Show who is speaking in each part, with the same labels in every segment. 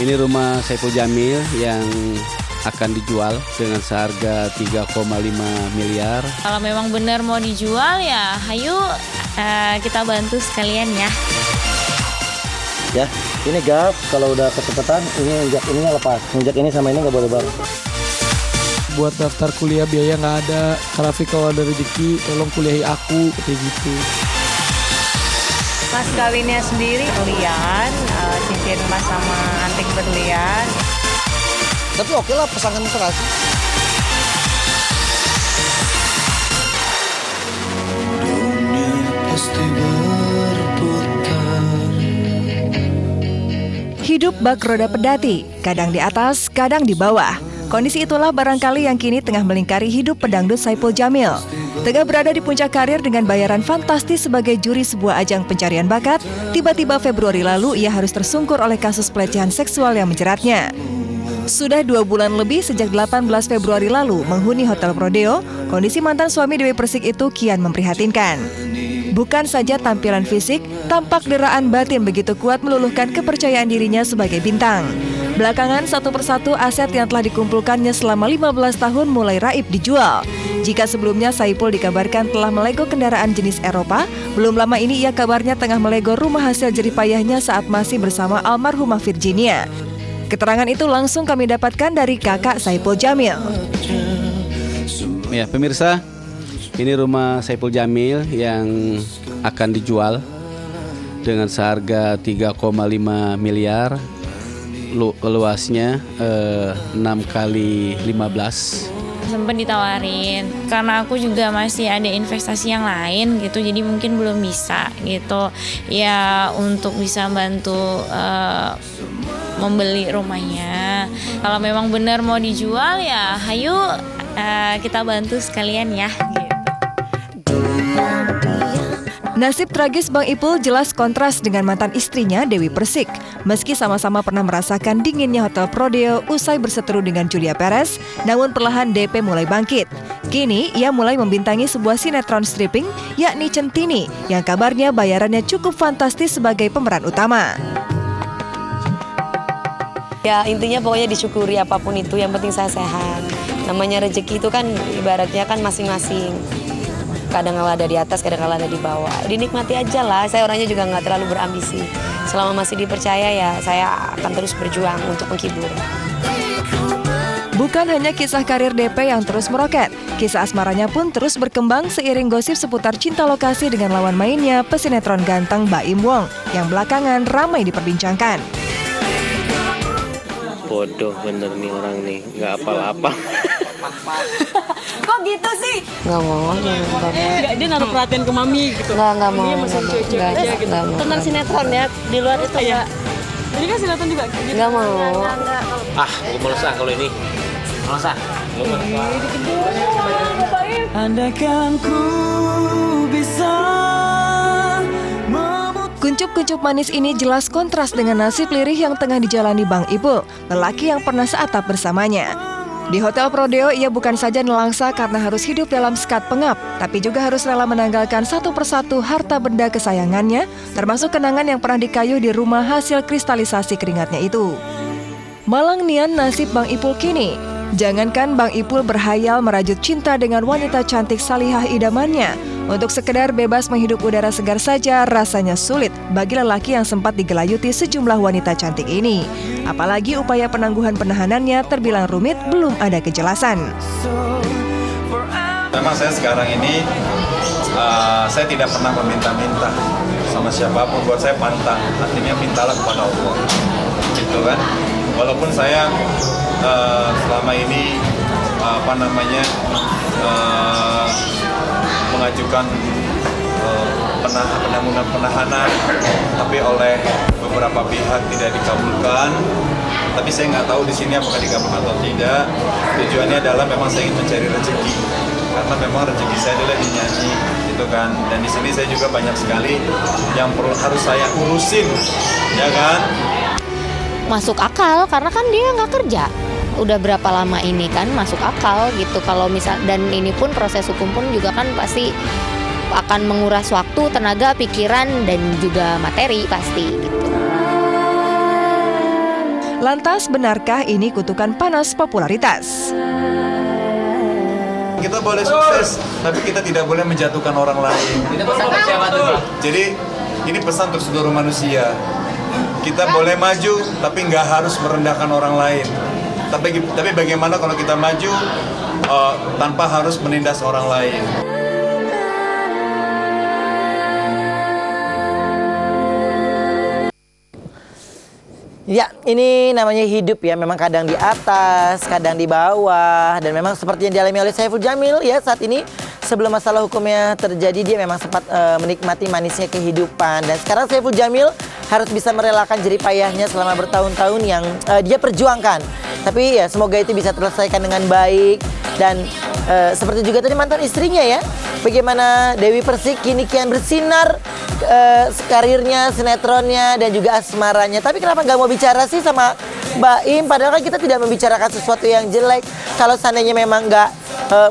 Speaker 1: Ini rumah Saipul Jamil yang akan dijual dengan seharga 3,5 miliar.
Speaker 2: Kalau memang benar mau dijual ya, ayo kita bantu sekalian ya.
Speaker 3: Ya, ini gap kalau udah kecepatan ini injak ininya lepas. Injak ini sama ini nggak boleh bareng.
Speaker 4: Buat daftar kuliah biaya nggak ada. Karafi kalau ada rezeki tolong kuliahi aku kayak gitu.
Speaker 5: Mas kawinnya sendiri berlian, cincin emas sama antik berlian.
Speaker 3: Tapi oke lah pasangan serasi.
Speaker 6: Dunia pasti berputar.
Speaker 7: Hidup bak roda pedati, kadang di atas, kadang di bawah. Kondisi itulah barangkali yang kini tengah melingkari hidup pedangdut Saipul Jamil. Tengah berada di puncak karir dengan bayaran fantastis sebagai juri sebuah ajang pencarian bakat, tiba-tiba Februari lalu ia harus tersungkur oleh kasus pelecehan seksual yang menjeratnya. Sudah 2 bulan lebih sejak 18 Februari lalu menghuni Hotel Prodeo, kondisi mantan suami Dewi Persik itu kian memprihatinkan. Bukan saja tampilan fisik, tampak deraan batin begitu kuat meluluhkan kepercayaan dirinya sebagai bintang. Belakangan satu persatu aset yang telah dikumpulkannya selama 15 tahun mulai raib dijual. Jika sebelumnya Saipul dikabarkan telah melego kendaraan jenis Eropa, belum lama ini ia kabarnya tengah melego rumah hasil jeripayahnya saat masih bersama almarhumah Virginia. Keterangan itu langsung kami dapatkan dari kakak Saipul Jamil.
Speaker 1: Ya, pemirsa, ini rumah Saipul Jamil yang akan dijual dengan seharga 3,5 miliar. Luasnya 6 kali 15.
Speaker 2: Sempat ditawarin karena aku juga masih ada investasi yang lain gitu, jadi mungkin belum bisa gitu ya untuk bisa bantu membeli rumahnya. Kalau memang benar mau dijual ya ayo kita bantu sekalian ya gitu.
Speaker 7: Nasib tragis Bang Ipul jelas kontras dengan mantan istrinya Dewi Persik. Meski sama-sama pernah merasakan dinginnya Hotel Prodeo usai berseteru dengan Julia Perez, namun perlahan DP mulai bangkit. Kini ia mulai membintangi sebuah sinetron stripping yakni Centini yang kabarnya bayarannya cukup fantastis sebagai pemeran utama.
Speaker 5: Ya intinya pokoknya disyukuri apapun itu, yang penting saya sehat. Namanya rezeki itu kan ibaratnya kan masing-masing. Kadang ada di atas, kadang ada di bawah. Dinikmati aja lah, saya orangnya juga nggak terlalu berambisi. Selama masih dipercaya ya saya akan terus berjuang untuk menghibur.
Speaker 7: Bukan hanya kisah karir DP yang terus meroket, kisah asmaranya pun terus berkembang seiring gosip seputar cinta lokasi dengan lawan mainnya pesinetron ganteng Baim Wong yang belakangan ramai diperbincangkan.
Speaker 8: Bodoh bener nih orang nih, nggak apa-apa.
Speaker 5: Kok gitu sih? Nggak mau.
Speaker 9: Dia naruh perhatian ke mami gitu.
Speaker 5: Nggak mau.
Speaker 9: Dia masih cuek-cuek aja gitu.
Speaker 5: Tentang sinetron ya, di luar itu ya.
Speaker 9: Jadi kan sinetron juga gitu.
Speaker 5: Nggak mau.
Speaker 8: Gue males kalau ini. Males
Speaker 6: Andaikan ku bisa.
Speaker 7: Kuncup-kuncup manis ini jelas kontras dengan nasib lirih yang tengah dijalani Bang Ipul, lelaki yang pernah seatap bersamanya. Di Hotel Prodeo ia bukan saja nelangsa karena harus hidup dalam sekat pengap, tapi juga harus rela menanggalkan satu persatu harta benda kesayangannya, termasuk kenangan yang pernah dikayuh di rumah hasil kristalisasi keringatnya itu. Malang nian nasib Bang Ipul kini. Jangankan Bang Ipul berhayal merajut cinta dengan wanita cantik salihah idamannya, untuk sekedar bebas menghirup udara segar saja rasanya sulit bagi lelaki yang sempat digelayuti sejumlah wanita cantik ini. Apalagi upaya penangguhan penahanannya terbilang rumit, belum ada kejelasan.
Speaker 10: Memang saya sekarang ini, saya tidak pernah meminta-minta sama siapapun. Buat saya pantang, artinya mintalah kepada Allah. Gitu kan. Walaupun saya selama ini mengajukan penahanan, tapi oleh beberapa pihak tidak dikabulkan. Tapi saya nggak tahu di sini apakah dikabulkan atau tidak. Tujuannya adalah memang saya ingin mencari rezeki, karena memang rezeki saya adalah di nyanyi, gitu kan. Dan di sini saya juga banyak sekali yang harus saya urusin, ya kan.
Speaker 11: Masuk akal karena kan dia nggak kerja. Udah berapa lama ini kan masuk akal gitu. Kalau misal, dan ini pun proses hukum pun juga kan pasti akan menguras waktu, tenaga, pikiran dan juga materi pasti gitu.
Speaker 7: Lantas, benarkah ini kutukan panas popularitas?
Speaker 10: Kita boleh sukses, tapi kita tidak boleh menjatuhkan orang lain. Jadi ini pesan untuk seluruh manusia. Kita boleh maju, tapi nggak harus merendahkan orang lain. Tapi bagaimana kalau kita maju tanpa harus menindas orang lain?
Speaker 3: Ya, ini namanya hidup ya. Memang kadang di atas, kadang di bawah. Dan memang seperti yang dialami oleh Saiful Jamil ya saat ini. Sebelum masalah hukumnya terjadi, dia memang sempat menikmati manisnya kehidupan. Dan sekarang Saiful Jamil harus bisa merelakan jerih payahnya selama bertahun-tahun yang dia perjuangkan. Tapi ya semoga itu bisa terselesaikan dengan baik. Dan seperti juga tadi mantan istrinya ya. Bagaimana Dewi Persik kini kian bersinar karirnya, sinetronnya, dan juga asmaranya. Tapi kenapa nggak mau bicara sih sama Mbak Im? Padahal kan kita tidak membicarakan sesuatu yang jelek. Kalau seandainya memang nggak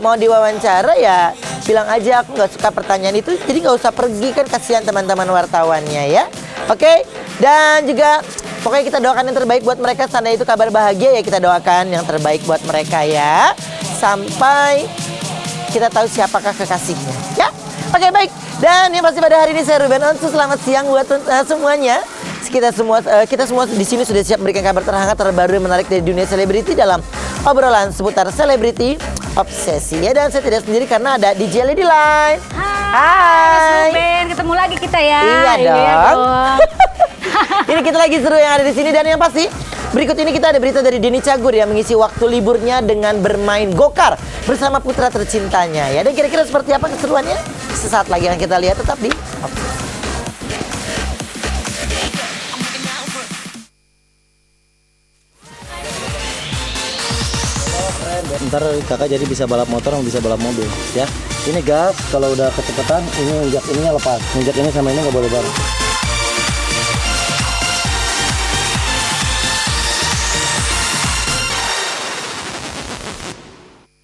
Speaker 3: mau diwawancara ya bilang aja aku nggak suka pertanyaan itu. Jadi nggak usah pergi, kan kasihan teman-teman wartawannya ya. Oke? Dan juga pokoknya kita doakan yang terbaik buat mereka. Seandainya itu kabar bahagia ya kita doakan yang terbaik buat mereka ya. Sampai kita tahu siapakah kekasihnya ya. Oke, baik. Dan yang pasti pada hari ini saya Ruben Onsu, selamat siang buat semuanya. Kita semua di sini sudah siap memberikan kabar terhangat, terbaru, menarik dari dunia selebriti dalam obrolan seputar selebriti obsesi ya. Dan saya tidak sendiri karena ada DJ Lady Line.
Speaker 12: Hai. Ruben, ketemu lagi kita ya.
Speaker 3: Iya dong. Ini kita lagi seru yang ada di sini. Dan yang pasti berikut ini kita ada berita dari Denny Cagur yang mengisi waktu liburnya dengan bermain gokar bersama putra tercintanya ya. Dan kira-kira seperti apa keseruannya? Sesaat lagi akan kita lihat, tetap di Ntar kakak jadi bisa balap motor sama bisa balap mobil ya. Ini gas, kalau udah kecepatan ini injak ininya lepas, injak ini sama ini nggak boleh bareng.